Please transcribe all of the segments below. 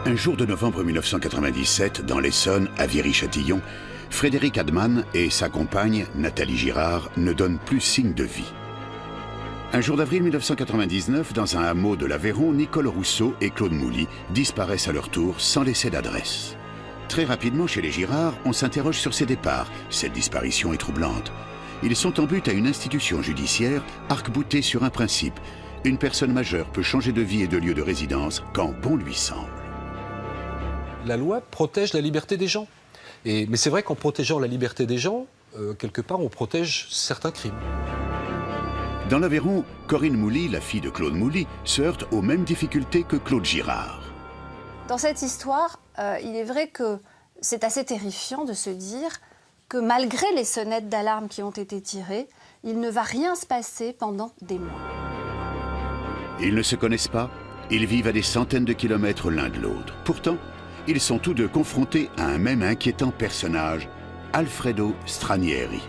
Un jour de novembre 1997, dans l'Essonne, à Viry-Châtillon, Frédéric Adman et sa compagne, Nathalie Girard, ne donnent plus signe de vie. Un jour d'avril 1999, dans un hameau de l'Aveyron, Nicole Rousseau et Claude Mouly disparaissent à leur tour sans laisser d'adresse. Très rapidement, chez les Girard, on s'interroge sur ces départs. Cette disparition est troublante. Ils sont en but à une institution judiciaire arc-boutée sur un principe. Une personne majeure peut changer de vie et de lieu de résidence quand bon lui semble. La loi protège la liberté des gens. Mais c'est vrai qu'en protégeant la liberté des gens, quelque part, on protège certains crimes. Dans l'Aveyron, Corinne Mouly, la fille de Claude Mouly, se heurte aux mêmes difficultés que Claude Girard. Dans cette histoire, il est vrai que c'est assez terrifiant de se dire que malgré les sonnettes d'alarme qui ont été tirées, il ne va rien se passer pendant des mois. Ils ne se connaissent pas, ils vivent à des centaines de kilomètres l'un de l'autre. Pourtant, ils sont tous deux confrontés à un même inquiétant personnage, Alfredo Stranieri.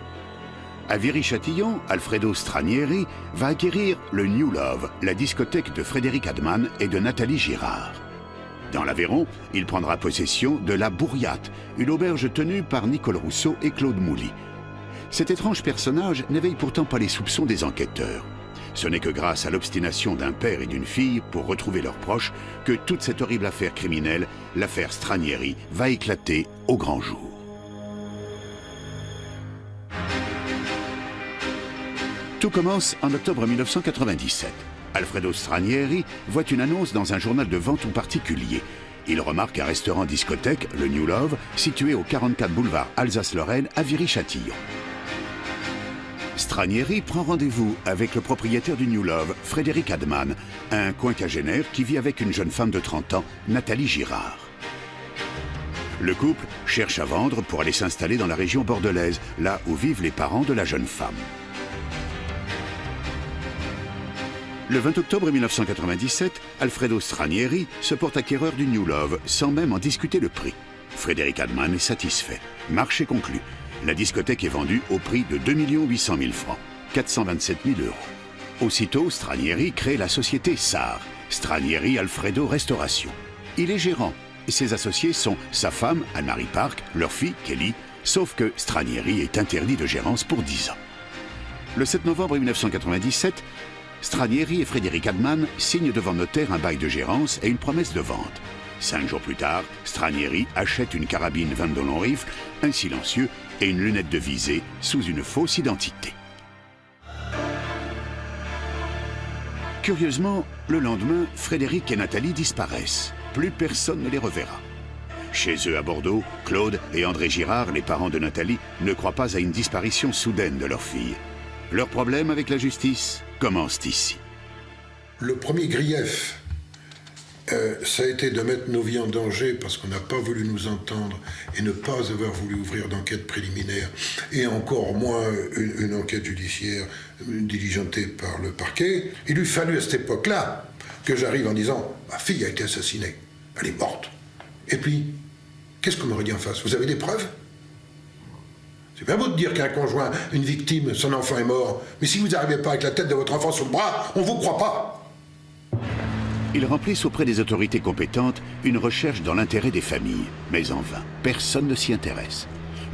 À Viry-Châtillon, Alfredo Stranieri va acquérir le New Love, la discothèque de Frédéric Adman et de Nathalie Girard. Dans l'Aveyron, il prendra possession de la Bourriate, une auberge tenue par Nicole Rousseau et Claude Mouly. Cet étrange personnage n'éveille pourtant pas les soupçons des enquêteurs. Ce n'est que grâce à l'obstination d'un père et d'une fille pour retrouver leurs proches que toute cette horrible affaire criminelle, l'affaire Stranieri, va éclater au grand jour. Tout commence en octobre 1997. Alfredo Stranieri voit une annonce dans un journal de vente aux particuliers. Il remarque un restaurant-discothèque, le New Love, situé au 44 boulevard Alsace-Lorraine à Viry-Châtillon. Stranieri prend rendez-vous avec le propriétaire du New Love, Frédéric Adman, un quinquagénaire qui vit avec une jeune femme de 30 ans, Nathalie Girard. Le couple cherche à vendre pour aller s'installer dans la région bordelaise, là où vivent les parents de la jeune femme. Le 20 octobre 1997, Alfredo Stranieri se porte acquéreur du New Love, sans même en discuter le prix. Frédéric Adman est satisfait. Marché conclu. La discothèque est vendue au prix de 2 800 000 francs, 427 000 €. Aussitôt, Stranieri crée la société SAR, Stranieri Alfredo Restauration. Il est gérant. Ses associés sont sa femme, Anne-Marie Park, leur fille, Kelly, sauf que Stranieri est interdit de gérance pour 10 ans. Le 7 novembre 1997, Stranieri et Frédéric Adman signent devant notaire un bail de gérance et une promesse de vente. 5 jours plus tard, Stranieri achète une carabine Vandolon Rifle, un silencieux et une lunette de visée sous une fausse identité. Curieusement, le lendemain, Frédéric et Nathalie disparaissent. Plus personne ne les reverra. Chez eux à Bordeaux, Claude et André Girard, les parents de Nathalie, ne croient pas à une disparition soudaine de leur fille. Leur problème avec la justice commence ici. Le premier grief, ça a été de mettre nos vies en danger parce qu'on n'a pas voulu nous entendre et ne pas avoir voulu ouvrir d'enquête préliminaire et encore moins une enquête judiciaire diligentée par le parquet. Il lui fallut à cette époque-là que j'arrive en disant « Ma fille a été assassinée, elle est morte. » Et puis, qu'est-ce qu'on m'aurait dit en face? Vous avez des preuves? C'est bien beau de dire qu'un conjoint, une victime, son enfant est mort, mais si vous n'arrivez pas avec la tête de votre enfant sous le bras, on ne vous croit pas. Ils remplissent auprès des autorités compétentes une recherche dans l'intérêt des familles, mais en vain, personne ne s'y intéresse.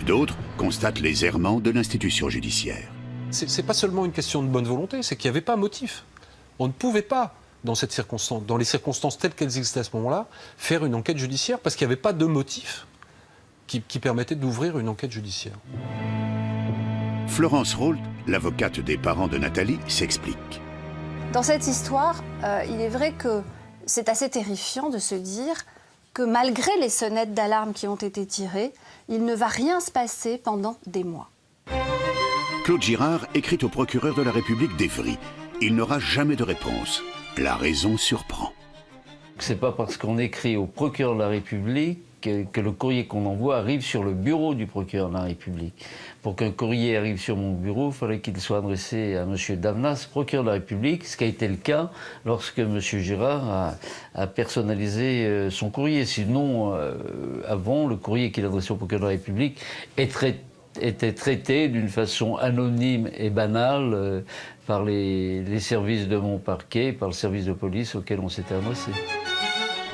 D'autres constatent les errements de l'institution judiciaire. C'est pas seulement une question de bonne volonté, c'est qu'il n'y avait pas motif. On ne pouvait pas, dans les circonstances telles qu'elles existaient à ce moment-là, faire une enquête judiciaire parce qu'il n'y avait pas de motif qui permettait d'ouvrir une enquête judiciaire. Florence Rolt, l'avocate des parents de Nathalie, s'explique. Dans cette histoire, il est vrai que c'est assez terrifiant de se dire que malgré les sonnettes d'alarme qui ont été tirées, il ne va rien se passer pendant des mois. Claude Girard écrit au procureur de la République d'Évry. Il n'aura jamais de réponse. La raison surprend. C'est pas parce qu'on écrit au procureur de la République que le courrier qu'on envoie arrive sur le bureau du procureur de la République. Pour qu'un courrier arrive sur mon bureau, il fallait qu'il soit adressé à M. Davnas, procureur de la République, ce qui a été le cas lorsque M. Girard a personnalisé son courrier. Sinon, avant, le courrier qu'il adressait au procureur de la République était traité d'une façon anonyme et banale par les services de mon parquet, par le service de police auquel on s'était adressé.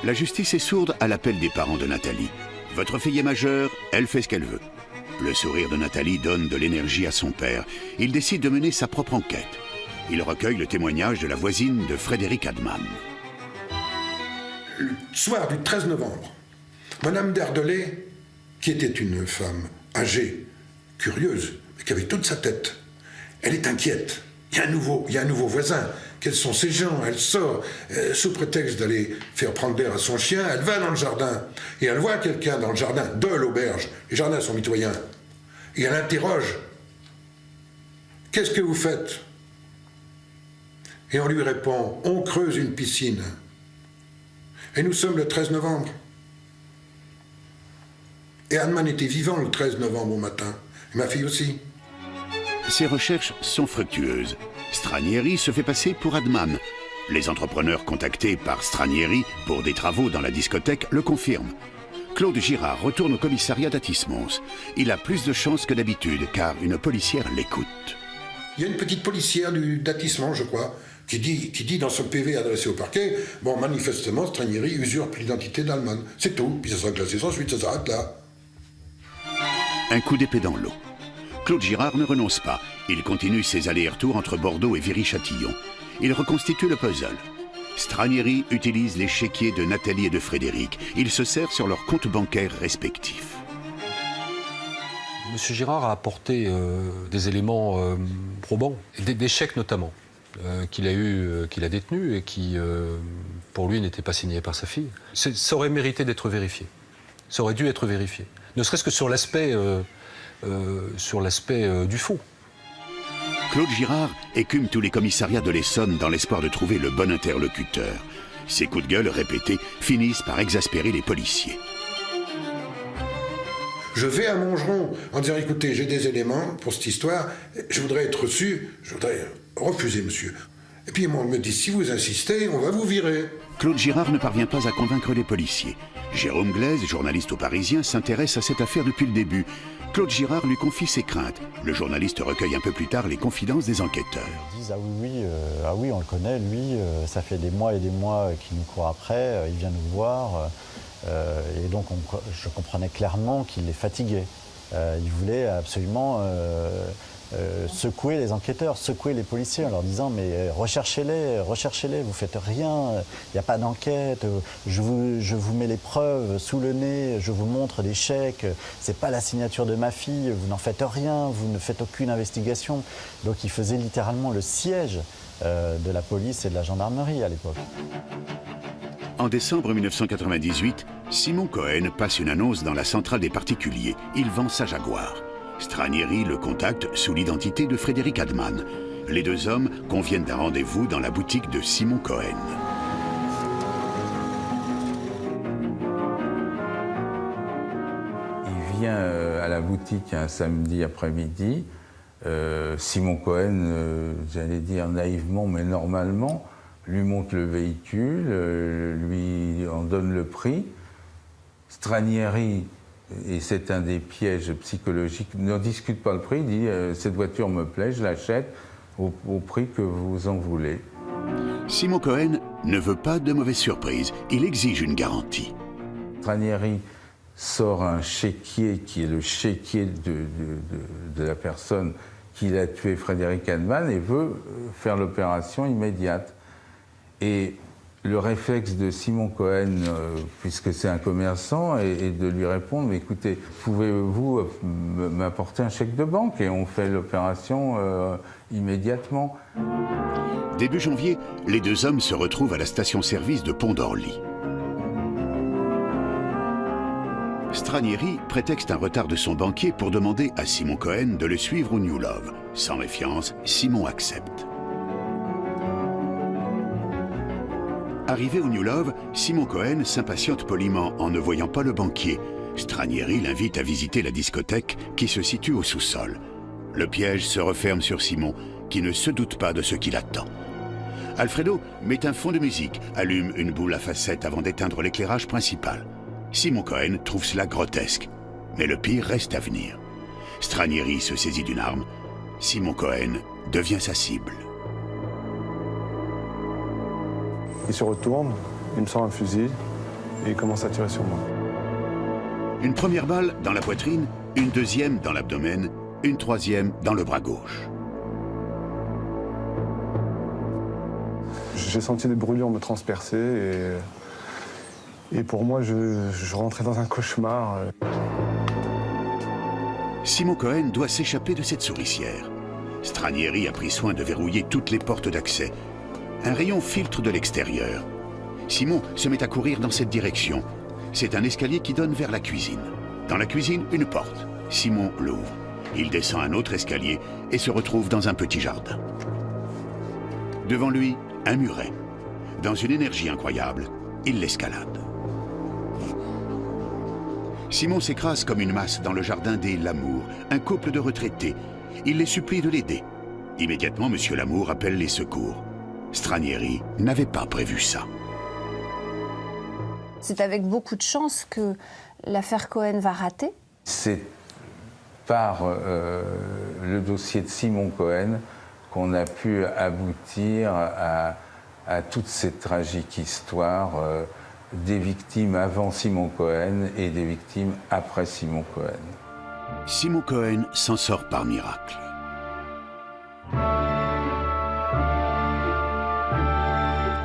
La justice est sourde à l'appel des parents de Nathalie. Votre fille est majeure, elle fait ce qu'elle veut. Le sourire de Nathalie donne de l'énergie à son père. Il décide de mener sa propre enquête. Il recueille le témoignage de la voisine de Frédéric Adman. Le soir du 13 novembre, Madame Derdelais, qui était une femme âgée, curieuse, mais qui avait toute sa tête, elle est inquiète. Il y a un nouveau voisin. Quels sont ces gens? Elle sort, sous prétexte d'aller faire prendre l'air à son chien, elle va dans le jardin. Et elle voit quelqu'un dans le jardin de l'auberge. Les jardins sont mitoyens. Et elle interroge. Qu'est-ce que vous faites? Et on lui répond, on creuse une piscine. Et nous sommes le 13 novembre. Et Adman était vivant le 13 novembre au matin. Et ma fille aussi. Ses recherches sont fructueuses. Stranieri se fait passer pour Adman. Les entrepreneurs contactés par Stranieri pour des travaux dans la discothèque le confirment. Claude Girard retourne au commissariat d'Athis-Mons. Il a plus de chance que d'habitude, car une policière l'écoute. Il y a une petite policière d'Athis-Mons, je crois, qui dit dans son PV adressé au parquet, bon, manifestement, Stranieri usurpe l'identité d'Adman. C'est tout, puis ça sera classé sans suite, ça s'arrête là. Un coup d'épée dans l'eau. Claude Girard ne renonce pas. Il continue ses allers-retours entre Bordeaux et Viry-Châtillon. Il reconstitue le puzzle. Stranieri utilise les chéquiers de Nathalie et de Frédéric. Il se sert sur leurs comptes bancaires respectifs. Monsieur Girard a apporté des éléments probants, des chèques notamment, qu'il a détenus et qui, pour lui, n'étaient pas signés par sa fille. Ça aurait mérité d'être vérifié. Ça aurait dû être vérifié. Ne serait-ce que sur l'aspect du faux. Claude Girard écume tous les commissariats de l'Essonne dans l'espoir de trouver le bon interlocuteur. Ses coups de gueule répétés finissent par exaspérer les policiers. Je vais à Montgeron en disant, écoutez, j'ai des éléments pour cette histoire, je voudrais être reçu, je voudrais refuser, monsieur. Et puis on me dit, si vous insistez, on va vous virer. Claude Girard ne parvient pas à convaincre les policiers. Jérôme Glaise, journaliste au Parisien, s'intéresse à cette affaire depuis le début. Claude Girard lui confie ses craintes. Le journaliste recueille un peu plus tard les confidences des enquêteurs. Ils disent ah oui, on le connaît, lui, ça fait des mois et des mois qu'il nous court après, il vient nous voir. Et donc je comprenais clairement qu'il les fatiguait. Il voulait absolument secouer les enquêteurs, secouer les policiers en leur disant mais recherchez-les, vous faites rien, il n'y a pas d'enquête, je vous mets les preuves sous le nez, je vous montre des chèques, c'est pas la signature de ma fille, vous n'en faites rien, vous ne faites aucune investigation. Donc il faisait littéralement le siège de la police et de la gendarmerie à l'époque. En décembre 1998, Simon Cohen passe une annonce dans la centrale des particuliers. Il vend sa Jaguar. Stranieri le contacte sous l'identité de Frédéric Adman. Les deux hommes conviennent d'un rendez-vous dans la boutique de Simon Cohen. Il vient à la boutique un samedi après-midi. Simon Cohen, j'allais dire naïvement, mais normalement, lui montre le véhicule, lui en donne le prix. Stranieri, et c'est un des pièges psychologiques, ne discute pas le prix, il dit « cette voiture me plaît, je l'achète au prix que vous en voulez ». Simon Cohen ne veut pas de mauvaise surprise, il exige une garantie. Stranieri sort un chéquier qui est le chéquier de la personne qui a tué Frédéric Adman et veut faire l'opération immédiate. Et le réflexe de Simon Cohen, puisque c'est un commerçant, est de lui répondre « Mais écoutez, pouvez-vous m'apporter un chèque de banque ?» Et on fait l'opération immédiatement. Début janvier, les deux hommes se retrouvent à la station-service de Pont d'Orly. Stranieri prétexte un retard de son banquier pour demander à Simon Cohen de le suivre au New Love. Sans méfiance, Simon accepte. Arrivé au New Love, Simon Cohen s'impatiente poliment en ne voyant pas le banquier. Stranieri l'invite à visiter la discothèque qui se situe au sous-sol. Le piège se referme sur Simon, qui ne se doute pas de ce qui l'attend. Alfredo met un fond de musique, allume une boule à facettes avant d'éteindre l'éclairage principal. Simon Cohen trouve cela grotesque, mais le pire reste à venir. Stranieri se saisit d'une arme. Simon Cohen devient sa cible. Il se retourne, il me sort un fusil, et il commence à tirer sur moi. Une première balle dans la poitrine, une deuxième dans l'abdomen, une troisième dans le bras gauche. J'ai senti des brûlures me transpercer et pour moi, je rentrais dans un cauchemar. Simon Cohen doit s'échapper de cette souricière. Stranieri a pris soin de verrouiller toutes les portes d'accès. Un rayon filtre de l'extérieur. Simon se met à courir dans cette direction. C'est un escalier qui donne vers la cuisine. Dans la cuisine, une porte. Simon l'ouvre. Il descend un autre escalier et se retrouve dans un petit jardin. Devant lui, un muret. Dans une énergie incroyable, il l'escalade. Simon s'écrase comme une masse dans le jardin des Lamour, un couple de retraités. Il les supplie de l'aider. Immédiatement, M. Lamour appelle les secours. Stranieri n'avait pas prévu ça. C'est avec beaucoup de chance que l'affaire Cohen va rater. C'est par le dossier de Simon Cohen qu'on a pu aboutir à toute cette tragique histoire des victimes avant Simon Cohen et des victimes après Simon Cohen. Simon Cohen s'en sort par miracle.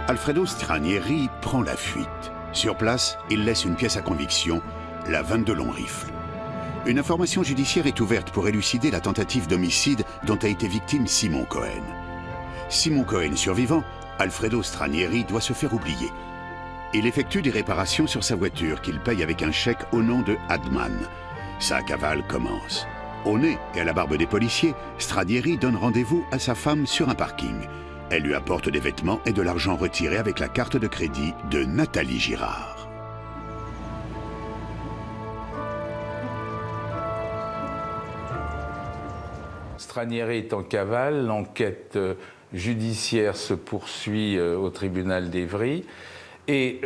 Alfredo Stranieri prend la fuite. Sur place, il laisse une pièce à conviction, la 22 long rifle. Une information judiciaire est ouverte pour élucider la tentative d'homicide dont a été victime Simon Cohen. Simon Cohen survivant, Alfredo Stranieri doit se faire oublier. Il effectue des réparations sur sa voiture qu'il paye avec un chèque au nom de Hadman. Sa cavale commence. Au nez et à la barbe des policiers, Stranieri donne rendez-vous à sa femme sur un parking. Elle lui apporte des vêtements et de l'argent retiré avec la carte de crédit de Nathalie Girard. Stranieri est en cavale, l'enquête judiciaire se poursuit au tribunal d'Évry et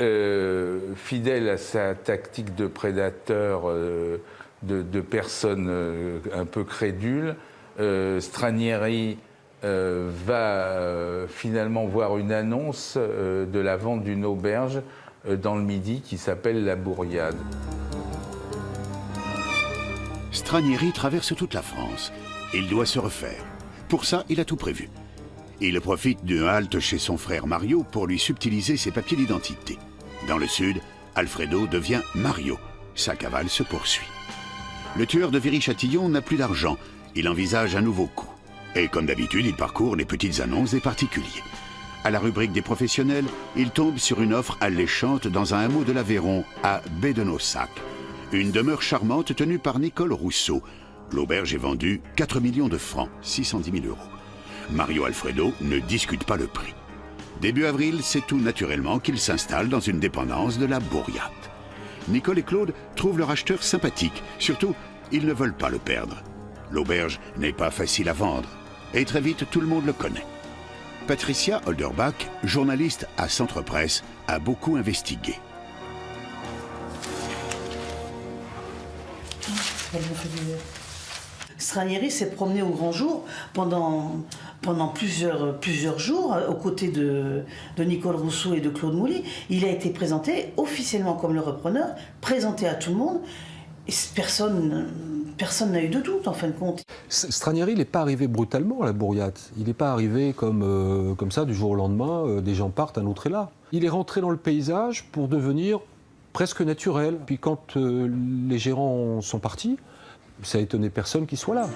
fidèle à sa tactique de prédateur de personnes un peu crédules, Stranieri va finalement voir une annonce de la vente d'une auberge dans le Midi qui s'appelle La Bourriade. Stranieri traverse toute la France. Il doit se refaire. Pour ça, il a tout prévu. Il profite d'une halte chez son frère Mario pour lui subtiliser ses papiers d'identité. Dans le sud, Alfredo devient Mario. Sa cavale se poursuit. Le tueur de Viry-Châtillon n'a plus d'argent. Il envisage un nouveau coup. Et comme d'habitude, il parcourt les petites annonces des particuliers. À la rubrique des professionnels, il tombe sur une offre alléchante dans un hameau de l'Aveyron, à Baie-de-Naussac. Une demeure charmante tenue par Nicole Rousseau. L'auberge est vendue 4 millions de francs, 610 000 euros. Mario Alfredo ne discute pas le prix. Début avril, c'est tout naturellement qu'il s'installe dans une dépendance de la Bourriade. Nicole et Claude trouvent leur acheteur sympathique. Surtout, ils ne veulent pas le perdre. L'auberge n'est pas facile à vendre. Et très vite, tout le monde le connaît. Patricia Holderbach, journaliste à Centre Presse, a beaucoup investigué. Stranieri s'est promené au grand jour pendant plusieurs jours aux côtés de Nicole Rousseau et de Claude Mouly. Il a été présenté officiellement comme le repreneur, présenté à tout le monde. Et personne n'a eu de doute en fin de compte. Stranieri, il n'est pas arrivé brutalement à la Bourriade. Il n'est pas arrivé comme ça du jour au lendemain, des gens partent, un autre est là. Il est rentré dans le paysage pour devenir presque naturel. Puis quand les gérants sont partis, ça a étonné personne qu'il soit là.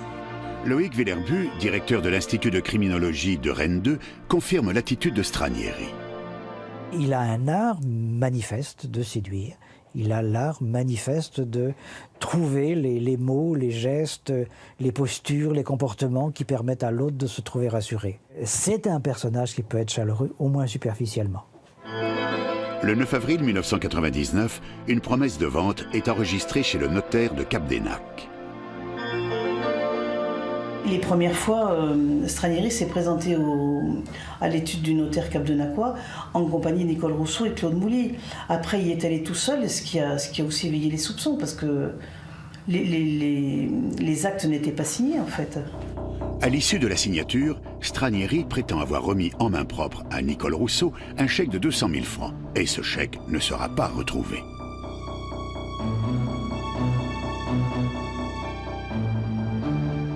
Loïc Villerbu, directeur de l'Institut de criminologie de Rennes 2, confirme l'attitude de Stranieri. Il a un art manifeste de séduire. Il a l'art manifeste de trouver les mots, les gestes, les postures, les comportements qui permettent à l'autre de se trouver rassuré. C'est un personnage qui peut être chaleureux, au moins superficiellement. Le 9 avril 1999, une promesse de vente est enregistrée chez le notaire de Cap-d'Enac. Les premières fois, Stranieri s'est présenté à l'étude du notaire capdenacois en compagnie de Nicole Rousseau et Claude Mouly. Après, il est allé tout seul, ce qui a aussi éveillé les soupçons, parce que les actes n'étaient pas signés, en fait. À l'issue de la signature, Stranieri prétend avoir remis en main propre à Nicole Rousseau un chèque de 200 000 francs. Et ce chèque ne sera pas retrouvé.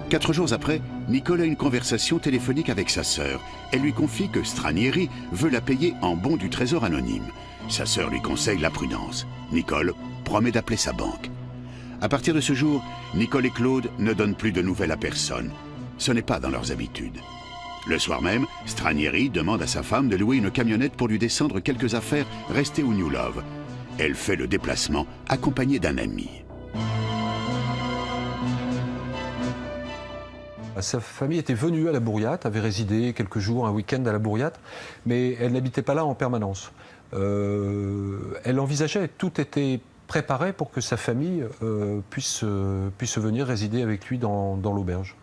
Quatre jours après, Nicole a une conversation téléphonique avec sa sœur. Elle lui confie que Stranieri veut la payer en bons du trésor anonyme. Sa sœur lui conseille la prudence. Nicole promet d'appeler sa banque. À partir de ce jour, Nicole et Claude ne donnent plus de nouvelles à personne. Ce n'est pas dans leurs habitudes. Le soir même, Stranieri demande à sa femme de louer une camionnette pour lui descendre quelques affaires restées au New Love. Elle fait le déplacement accompagnée d'un ami. Sa famille était venue à la Bourriate, avait résidé quelques jours, un week-end à la Bourriate, mais elle n'habitait pas là en permanence. Elle envisageait, tout était préparé pour que sa famille puisse venir résider avec lui dans l'auberge.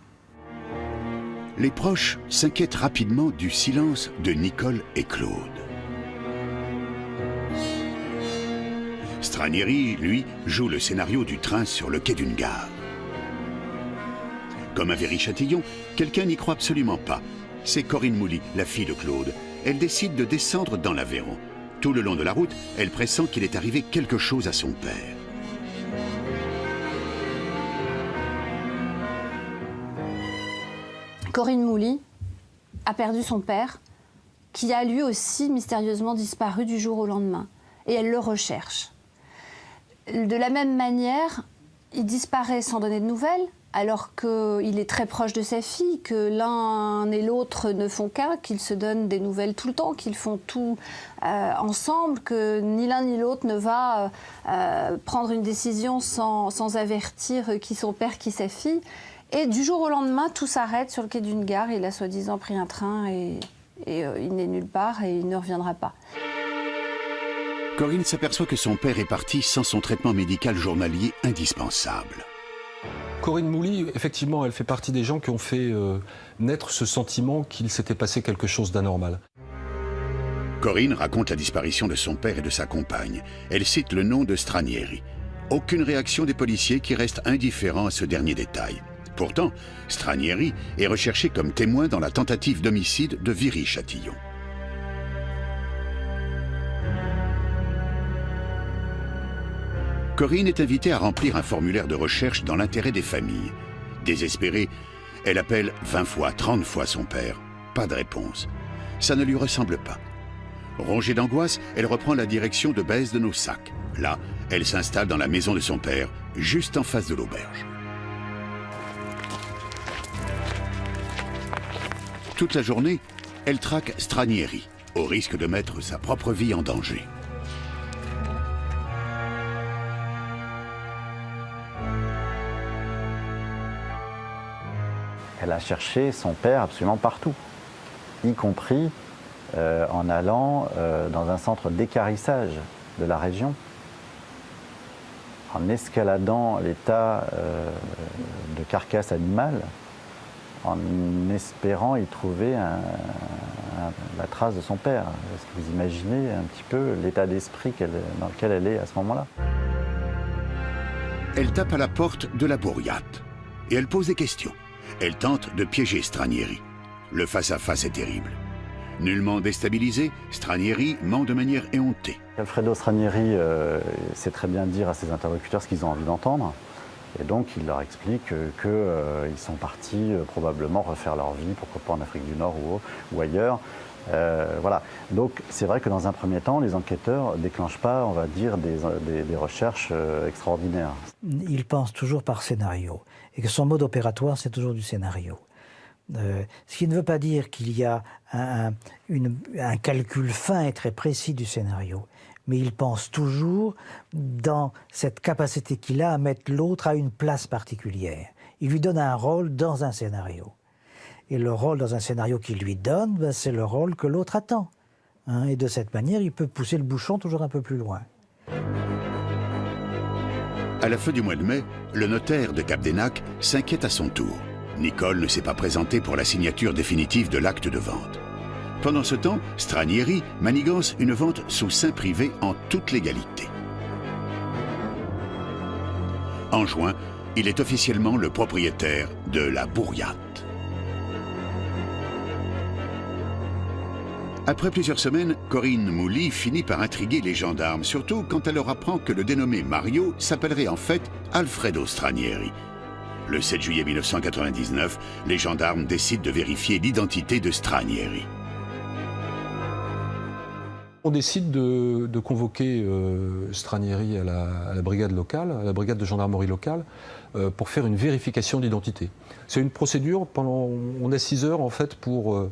Les proches s'inquiètent rapidement du silence de Nicole et Claude. Stranieri, lui, joue le scénario du train sur le quai d'une gare. Comme à Viry-Châtillon, quelqu'un n'y croit absolument pas. C'est Corinne Mouly, la fille de Claude. Elle décide de descendre dans l'Aveyron. Tout le long de la route, elle pressent qu'il est arrivé quelque chose à son père. Corinne Mouly a perdu son père, qui a lui aussi mystérieusement disparu du jour au lendemain. Et elle le recherche. De la même manière, il disparaît sans donner de nouvelles, alors qu'il est très proche de sa fille, que l'un et l'autre ne font qu'un, qu'ils se donnent des nouvelles tout le temps, qu'ils font tout ensemble, que ni l'un ni l'autre ne va prendre une décision sans avertir qui son père, qui sa fille. Et du jour au lendemain, tout s'arrête sur le quai d'une gare. Il a soi-disant pris un train et il n'est nulle part et il ne reviendra pas. Corinne s'aperçoit que son père est parti sans son traitement médical journalier indispensable. Corinne Mouly, effectivement, elle fait partie des gens qui ont fait naître ce sentiment qu'il s'était passé quelque chose d'anormal. Corinne raconte la disparition de son père et de sa compagne. Elle cite le nom de Stranieri. Aucune réaction des policiers qui restent indifférents à ce dernier détail. Pourtant, Stranieri est recherché comme témoin dans la tentative d'homicide de Viry-Châtillon. Corinne est invitée à remplir un formulaire de recherche dans l'intérêt des familles. Désespérée, elle appelle 20 fois, 30 fois son père. Pas de réponse. Ça ne lui ressemble pas. Rongée d'angoisse, elle reprend la direction de Bèze de Naussac. Là, elle s'installe dans la maison de son père, juste en face de l'auberge. Toute la journée, elle traque Stranieri, au risque de mettre sa propre vie en danger. Elle a cherché son père absolument partout, y compris en allant dans un centre d'équarrissage de la région, en escaladant les tas de carcasses animales, en espérant y trouver la trace de son père. Est-ce que vous imaginez un petit peu l'état d'esprit dans lequel elle est à ce moment-là? Elle tape à la porte de la Bourriate et elle pose des questions. Elle tente de piéger Stranieri. Le face-à-face est terrible. Nullement déstabilisé, Stranieri ment de manière éhontée. Alfredo Stranieri sait très bien dire à ses interlocuteurs ce qu'ils ont envie d'entendre. Et donc il leur explique qu'ils sont partis probablement refaire leur vie, pourquoi pas en Afrique du Nord ou ailleurs. Voilà. Donc c'est vrai que dans un premier temps, les enquêteurs ne déclenchent pas, on va dire, des recherches extraordinaires. Il pense toujours par scénario, et que son mode opératoire, c'est toujours du scénario. Ce qui ne veut pas dire qu'il y a un calcul fin et très précis du scénario, mais il pense toujours dans cette capacité qu'il a à mettre l'autre à une place particulière. Il lui donne un rôle dans un scénario. Et le rôle dans un scénario qu'il lui donne, ben, c'est le rôle que l'autre attend. Hein, et de cette manière, il peut pousser le bouchon toujours un peu plus loin. À la fin du mois de mai, le notaire de Capdenac s'inquiète à son tour. Nicole ne s'est pas présentée pour la signature définitive de l'acte de vente. Pendant ce temps, Stranieri manigance une vente sous seing privé en toute légalité. En juin, il est officiellement le propriétaire de la Bourriate. Après plusieurs semaines, Corinne Mouly finit par intriguer les gendarmes, surtout quand elle leur apprend que le dénommé Mario s'appellerait en fait Alfredo Stranieri. Le 7 juillet 1999, les gendarmes décident de vérifier l'identité de Stranieri. On décide de convoquer Stranieri à la brigade locale, à la brigade de gendarmerie locale, pour faire une vérification d'identité. C'est une procédure, on a 6 heures en fait pour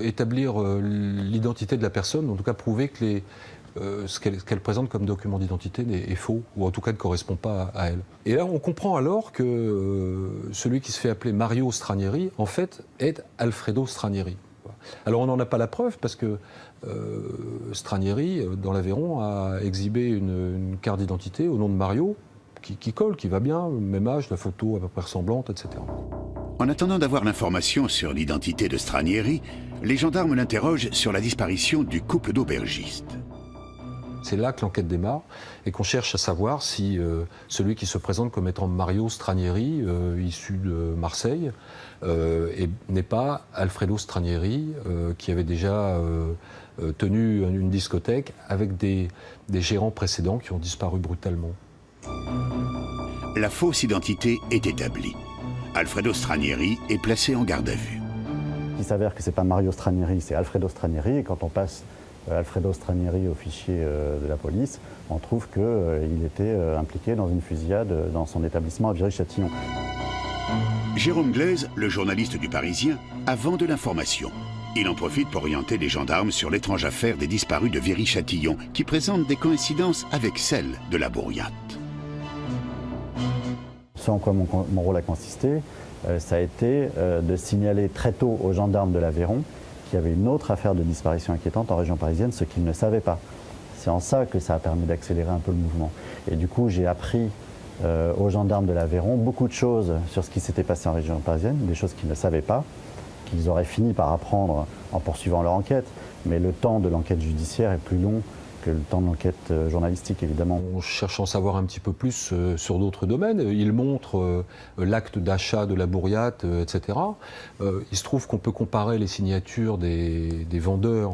établir l'identité de la personne, en tout cas prouver que ce qu'elle présente comme document d'identité est faux, ou en tout cas ne correspond pas à elle. Et là, on comprend alors que celui qui se fait appeler Mario Stranieri, en fait, est Alfredo Stranieri. Alors on n'en a pas la preuve parce que Stranieri, dans l'Aveyron, a exhibé une carte d'identité au nom de Mario, qui colle, qui va bien, même âge, la photo à peu près ressemblante, etc. En attendant d'avoir l'information sur l'identité de Stranieri, les gendarmes l'interrogent sur la disparition du couple d'aubergistes. C'est là que l'enquête démarre et qu'on cherche à savoir si celui qui se présente comme étant Mario Stranieri, issu de Marseille, n'est pas Alfredo Stranieri, qui avait déjà tenu une discothèque avec des gérants précédents qui ont disparu brutalement. La fausse identité est établie. Alfredo Stranieri est placé en garde à vue. Il s'avère que ce n'est pas Mario Stranieri, c'est Alfredo Stranieri. Et quand on passe Alfredo Stranieri au fichier de la police, on trouve qu'il était impliqué dans une fusillade dans son établissement à Viry-Châtillon. Jérôme Glaise, le journaliste du Parisien, a vent de l'information. Il en profite pour orienter les gendarmes sur l'étrange affaire des disparus de Viry-Châtillon, qui présente des coïncidences avec celle de la Bourriate. Ce en quoi mon rôle a consisté, ça a été de signaler très tôt aux gendarmes de l'Aveyron qu'il y avait une autre affaire de disparition inquiétante en région parisienne, ce qu'ils ne savaient pas. C'est en ça que ça a permis d'accélérer un peu le mouvement. Et du coup, j'ai appris aux gendarmes de l'Aveyron beaucoup de choses sur ce qui s'était passé en région parisienne, des choses qu'ils ne savaient pas, qu'ils auraient fini par apprendre en poursuivant leur enquête. Mais le temps de l'enquête judiciaire est plus long que le temps de l'enquête journalistique, évidemment. On cherche à en savoir un petit peu plus sur d'autres domaines. Il montre l'acte d'achat de la Bourriate, etc. Il se trouve qu'on peut comparer les signatures des vendeurs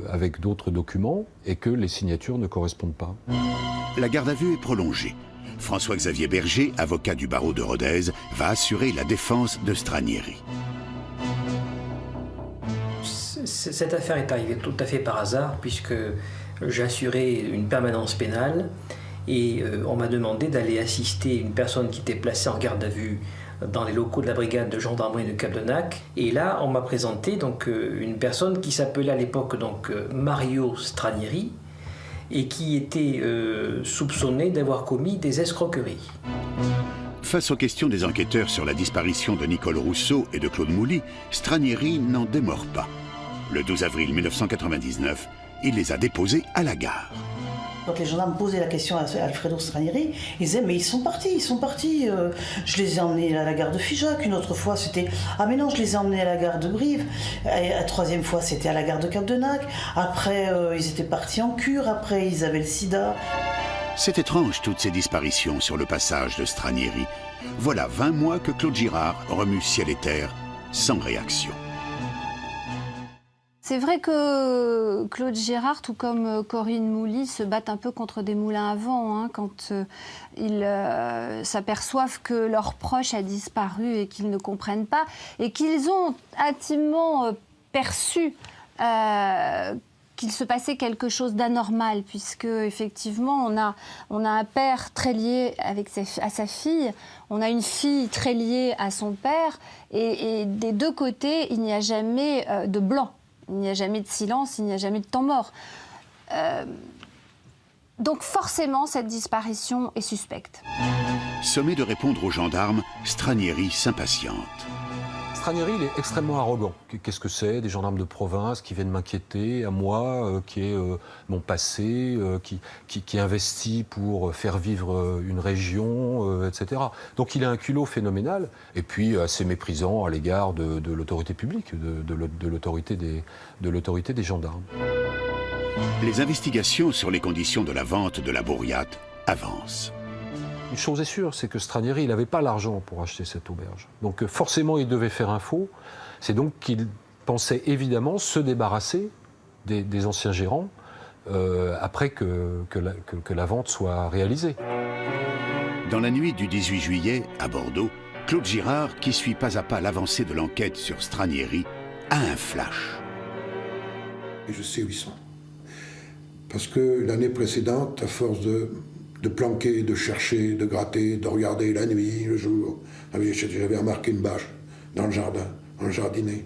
avec d'autres documents et que les signatures ne correspondent pas. La garde à vue est prolongée. François-Xavier Berger, avocat du barreau de Rodez, va assurer la défense de Stranieri. Cette affaire est arrivée tout à fait par hasard puisque j'ai assuré une permanence pénale et on m'a demandé d'aller assister une personne qui était placée en garde à vue dans les locaux de la brigade de gendarmerie de Cap-de-Nac. Et là, on m'a présenté donc une personne qui s'appelait à l'époque donc Mario Stranieri et qui était soupçonné d'avoir commis des escroqueries. Face aux questions des enquêteurs sur la disparition de Nicole Rousseau et de Claude Mouly, Stranieri n'en démord pas. Le 12 avril 1999, il les a déposés à la gare. Quand les gendarmes posaient la question à Alfredo Stranieri, ils disaient mais ils sont partis. Je les ai emmenés à la gare de Figeac. Une autre fois c'était ah mais non je les ai emmenés à la gare de Brive. Et la troisième fois c'était à la gare de Cap-de-Nac. Après ils étaient partis en cure. Après ils avaient le sida. C'est étrange toutes ces disparitions sur le passage de Stranieri. Voilà 20 mois que Claude Girard remue ciel et terre sans réaction. C'est vrai que Claude Girard, tout comme Corinne Mouly, se battent un peu contre des moulins à vent hein, quand ils s'aperçoivent que leur proche a disparu et qu'ils ne comprennent pas et qu'ils ont intimement perçu qu'il se passait quelque chose d'anormal puisque effectivement on a un père très lié à sa fille, on a une fille très liée à son père et des deux côtés il n'y a jamais de blanc. Il n'y a jamais de silence, il n'y a jamais de temps mort. Donc forcément, cette disparition est suspecte. Sommé de répondre aux gendarmes, Stranieri s'impatiente. Stranieri, il est extrêmement arrogant. Qu'est-ce que c'est? Des gendarmes de province qui viennent m'inquiéter à moi, qui est mon passé, qui investit pour faire vivre une région, etc. Donc il a un culot phénoménal, et puis assez méprisant à l'égard de l'autorité publique, de l'autorité des gendarmes. Les investigations sur les conditions de la vente de la Bourriate avancent. Une chose est sûre, c'est que Stranieri, il n'avait pas l'argent pour acheter cette auberge. Donc forcément, il devait faire un faux. C'est donc qu'il pensait évidemment se débarrasser des anciens gérants après que la vente soit réalisée. Dans la nuit du 18 juillet, à Bordeaux, Claude Girard, qui suit pas à pas l'avancée de l'enquête sur Stranieri, a un flash. Et je sais où ils sont. Parce que l'année précédente, à force de planquer, de chercher, de gratter, de regarder la nuit, le jour, j'avais remarqué une bâche dans le jardin, en jardinet.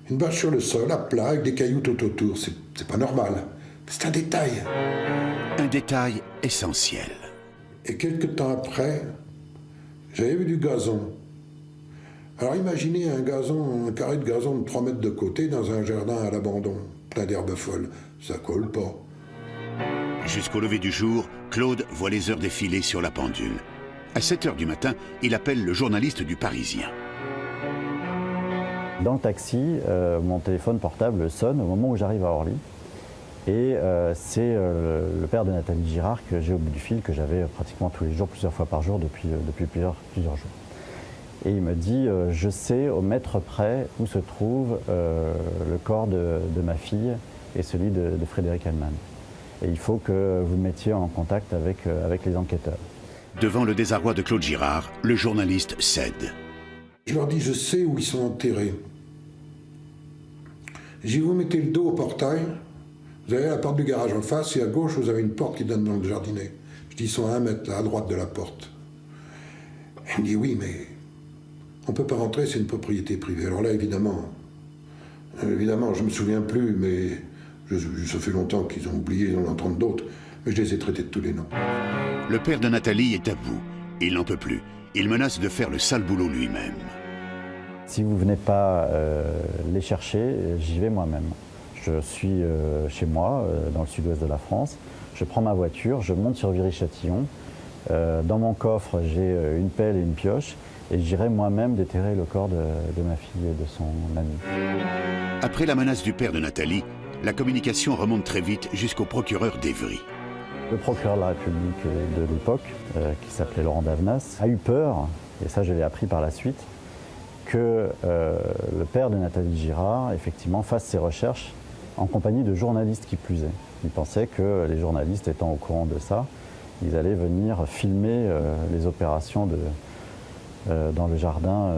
Une bâche sur le sol, à plat, avec des cailloux tout autour. C'est pas normal. C'est un détail. Un détail essentiel. Et quelques temps après, j'avais vu du gazon. Alors imaginez un carré de gazon de 3 mètres de côté dans un jardin à l'abandon, plein d'herbes folles. Ça colle pas. Jusqu'au lever du jour, Claude voit les heures défiler sur la pendule. À 7 h du matin, il appelle le journaliste du Parisien. Dans le taxi, mon téléphone portable sonne au moment où j'arrive à Orly. Et c'est le père de Nathalie Girard que j'ai au bout du fil, que j'avais pratiquement tous les jours, plusieurs fois par jour, depuis plusieurs jours. Et il me dit, je sais au mètre près où se trouve le corps de ma fille et celui de Frédéric Hellman. Et il faut que vous mettiez en contact avec les enquêteurs. Devant le désarroi de Claude Girard, le journaliste cède. Je leur dis, je sais où ils sont enterrés. J'ai dit, vous mettez le dos au portail, vous avez la porte du garage en face, et à gauche, vous avez une porte qui donne dans le jardinet. Je dis, ils sont à 1 mètre, là, à droite de la porte. Elle me dit, oui, mais on ne peut pas rentrer, c'est une propriété privée. Alors là, évidemment, je ne me souviens plus, mais ça fait longtemps qu'ils ont oublié, ils en entendent d'autres, mais je les ai traités de tous les noms. Le père de Nathalie est à bout. Il n'en peut plus. Il menace de faire le sale boulot lui-même. Si vous ne venez pas les chercher, j'y vais moi-même. Je suis chez moi, dans le sud-ouest de la France. Je prends ma voiture, je monte sur Viry-Châtillon. Dans mon coffre, j'ai une pelle et une pioche. Et j'irai moi-même déterrer le corps de ma fille et de son ami. Après la menace du père de Nathalie, la communication remonte très vite jusqu'au procureur d'Évry. Le procureur de la République de l'époque, qui s'appelait Laurent Davenas, a eu peur, et ça je l'ai appris par la suite, que le père de Nathalie Girard, effectivement, fasse ses recherches en compagnie de journalistes qui plus est. Il pensait que les journalistes étant au courant de ça, ils allaient venir filmer les opérations dans le jardin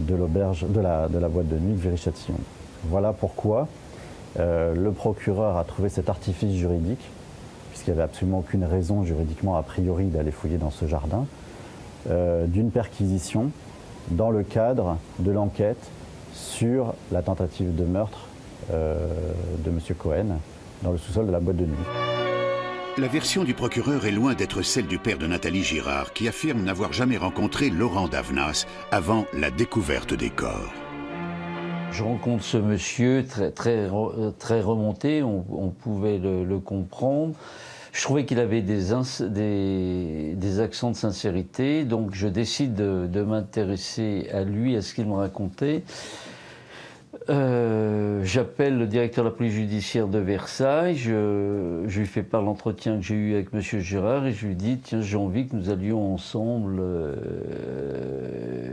de l'auberge, de la boîte de nuit de Viry-Châtillon. Voilà pourquoi le procureur a trouvé cet artifice juridique, puisqu'il n'y avait absolument aucune raison juridiquement a priori d'aller fouiller dans ce jardin, d'une perquisition dans le cadre de l'enquête sur la tentative de meurtre de M. Cohen dans le sous-sol de la boîte de nuit. La version du procureur est loin d'être celle du père de Nathalie Girard, qui affirme n'avoir jamais rencontré Laurent Davenas avant la découverte des corps. Je rencontre ce monsieur très remonté, on pouvait le comprendre. Je trouvais qu'il avait des accents de sincérité, donc je décide de m'intéresser à lui, à ce qu'il me racontait. J'appelle le directeur de la police judiciaire de Versailles, je lui fais part de l'entretien que j'ai eu avec M. Girard et je lui dis, tiens, j'ai envie que nous allions ensemble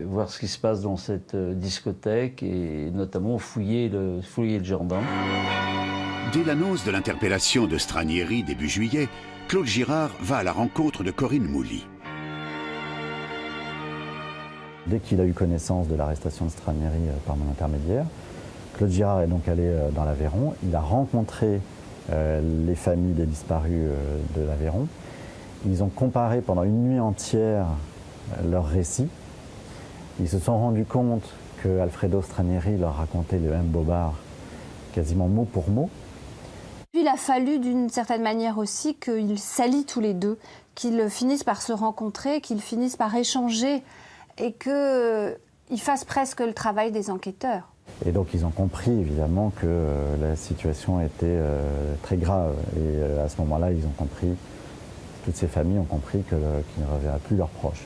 voir ce qui se passe dans cette discothèque et notamment fouiller le jardin. Dès l'annonce de l'interpellation de Stranieri début juillet, Claude Girard va à la rencontre de Corinne Mouly. Dès qu'il a eu connaissance de l'arrestation de Stranieri par mon intermédiaire, Claude Girard est donc allé dans l'Aveyron. Il a rencontré les familles des disparus de l'Aveyron. Ils ont comparé pendant une nuit entière leurs récits. Ils se sont rendus compte que Alfredo Stranieri leur racontait le même bobard quasiment mot pour mot. Puis il a fallu d'une certaine manière aussi qu'ils s'allient tous les deux, qu'ils finissent par se rencontrer, qu'ils finissent par échanger et qu'ils fassent presque le travail des enquêteurs. Et donc ils ont compris évidemment que la situation était très grave. Et à ce moment-là, ils ont compris, toutes ces familles ont compris qu'ils ne reverraient plus leurs proches.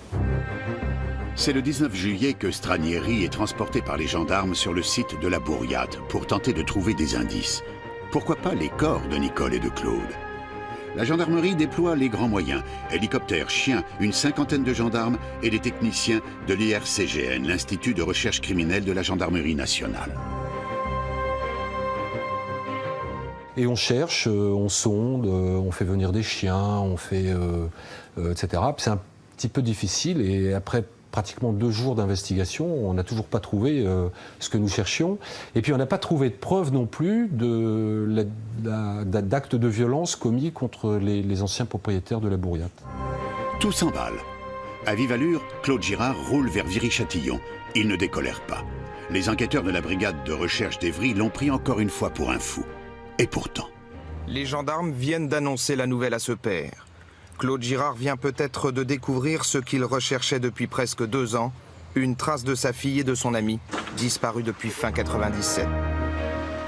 C'est le 19 juillet que Stranieri est transporté par les gendarmes sur le site de la Bourriade pour tenter de trouver des indices. Pourquoi pas les corps de Nicole et de Claude? La gendarmerie déploie les grands moyens, hélicoptères, chiens, une cinquantaine de gendarmes et des techniciens de l'IRCGN, l'Institut de recherche criminelle de la gendarmerie nationale. Et on cherche, on sonde, on fait venir des chiens, on fait, etc. C'est un petit peu difficile et après pratiquement 2 jours d'investigation, on n'a toujours pas trouvé ce que nous cherchions. Et puis on n'a pas trouvé de preuves non plus d'actes de violence commis contre les anciens propriétaires de la Bourriate. Tout s'emballe. À vive allure, Claude Girard roule vers Viry-Châtillon. Il ne décolère pas. Les enquêteurs de la brigade de recherche d'Evry l'ont pris encore une fois pour un fou. Et pourtant... Les gendarmes viennent d'annoncer la nouvelle à ce père. Claude Girard vient peut-être de découvrir ce qu'il recherchait depuis presque 2 ans, une trace de sa fille et de son ami, disparue depuis fin 97.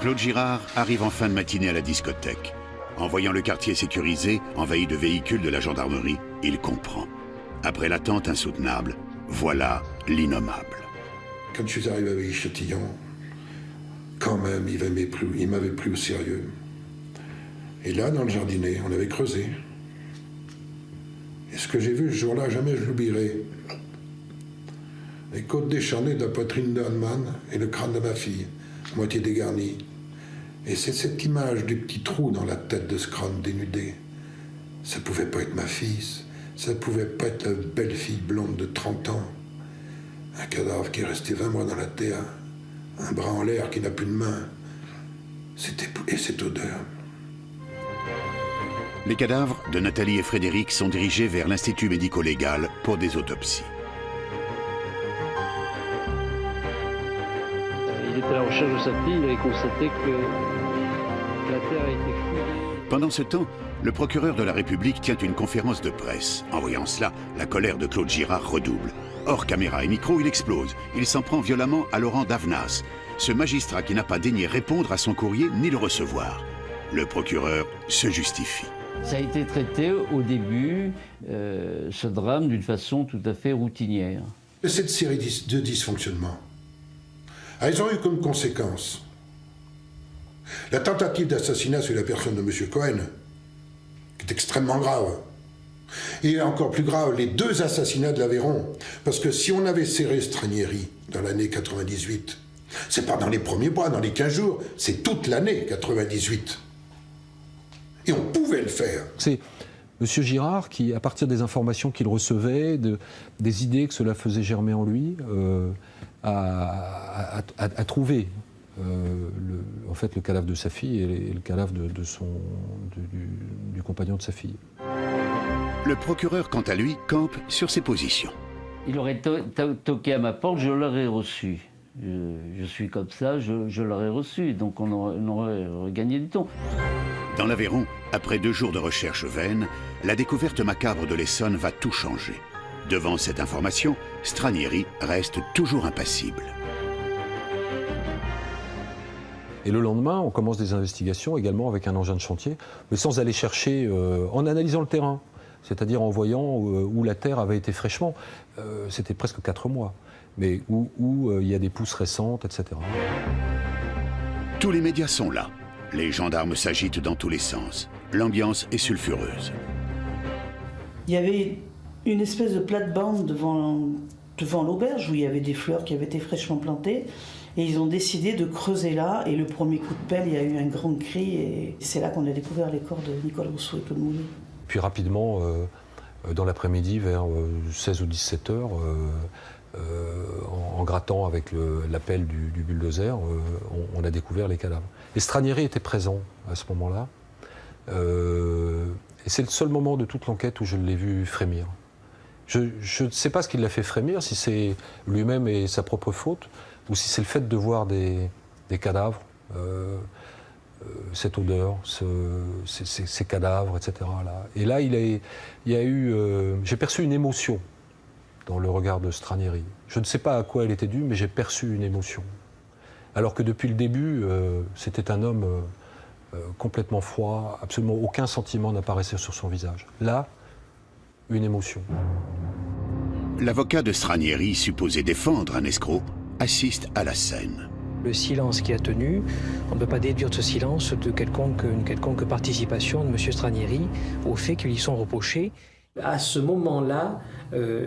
Claude Girard arrive en fin de matinée à la discothèque. En voyant le quartier sécurisé, envahi de véhicules de la gendarmerie, il comprend. Après l'attente insoutenable, voilà l'innommable. Quand je suis arrivé à Viry-Châtillon, quand même, il m'avait pris au sérieux. Et là, dans le jardinet, on avait creusé. Et ce que j'ai vu ce jour-là, jamais je l'oublierai. Les côtes décharnées de la poitrine d'Hanneman et le crâne de ma fille, à moitié dégarni. Et c'est cette image du petit trou dans la tête de ce crâne dénudé. Ça pouvait pas être ma fille, ça pouvait pas être la belle fille blonde de 30 ans. Un cadavre qui est resté 20 mois dans la terre. Un bras en l'air qui n'a plus de main. Et cette odeur. Les cadavres de Nathalie et Frédéric sont dirigés vers l'Institut médico-légal pour des autopsies. Il était à la recherche de sa fille, il avait constaté que la terre a été fouillée. Pendant ce temps, le procureur de la République tient une conférence de presse. En voyant cela, la colère de Claude Girard redouble. Hors caméra et micro, il explose. Il s'en prend violemment à Laurent Davenas, ce magistrat qui n'a pas daigné répondre à son courrier ni le recevoir. Le procureur se justifie. Ça a été traité au début, ce drame, d'une façon tout à fait routinière. Cette série de dysfonctionnements, elles ont eu comme conséquence la tentative d'assassinat sur la personne de M. Cohen, qui est extrêmement grave. Et encore plus grave, les 2 assassinats de l'Aveyron. Parce que si on avait serré Stranieri dans l'année 98, c'est pas dans les premiers mois, dans les 15 jours, c'est toute l'année 98. Et on pouvait le faire. C'est M. Girard qui, à partir des informations qu'il recevait, des idées que cela faisait germer en lui, a trouvé en fait, le cadavre de sa fille et le cadavre du compagnon de sa fille. Le procureur, quant à lui, campe sur ses positions. Il aurait toqué à ma porte, je l'aurais reçu. Je suis comme ça, je l'aurais reçu, donc on aurait gagné du temps. Dans l'Aveyron, après 2 jours de recherche vaine, la découverte macabre de l'Essonne va tout changer. Devant cette information, Stranieri reste toujours impassible. Et le lendemain, on commence des investigations également avec un engin de chantier, mais sans aller chercher, en analysant le terrain, c'est-à-dire en voyant où la terre avait été fraîchement. C'était presque 4 mois, mais où il y a des pousses récentes, etc. Tous les médias sont là. Les gendarmes s'agitent dans tous les sens. L'ambiance est sulfureuse. Il y avait une espèce de plate-bande devant l'auberge où il y avait des fleurs qui avaient été fraîchement plantées. Et ils ont décidé de creuser là. Et le premier coup de pelle, il y a eu un grand cri. Et c'est là qu'on a découvert les corps de Nicole Rousseau et Claude Mouly. Puis rapidement, dans l'après-midi, vers 16 ou 17 heures, en grattant avec l'appel du bulldozer, on a découvert les cadavres. Et Stranieri était présent à ce moment-là. Et c'est le seul moment de toute l'enquête où je l'ai vu frémir. Je ne sais pas ce qui l'a fait frémir, si c'est lui-même et sa propre faute, ou si c'est le fait de voir des cadavres, cette odeur, ces cadavres, etc. Là. Et là, il y a eu... j'ai perçu une émotion dans le regard de Stranieri. Je ne sais pas à quoi elle était due, mais j'ai perçu une émotion. Alors que depuis le début, c'était un homme complètement froid, absolument aucun sentiment n'apparaissait sur son visage. Là, une émotion. L'avocat de Stranieri, supposé défendre un escroc, assiste à la scène. Le silence qui a tenu, on ne peut pas déduire de ce silence une quelconque participation de M. Stranieri aux faits qui lui sont reprochés. À ce moment-là,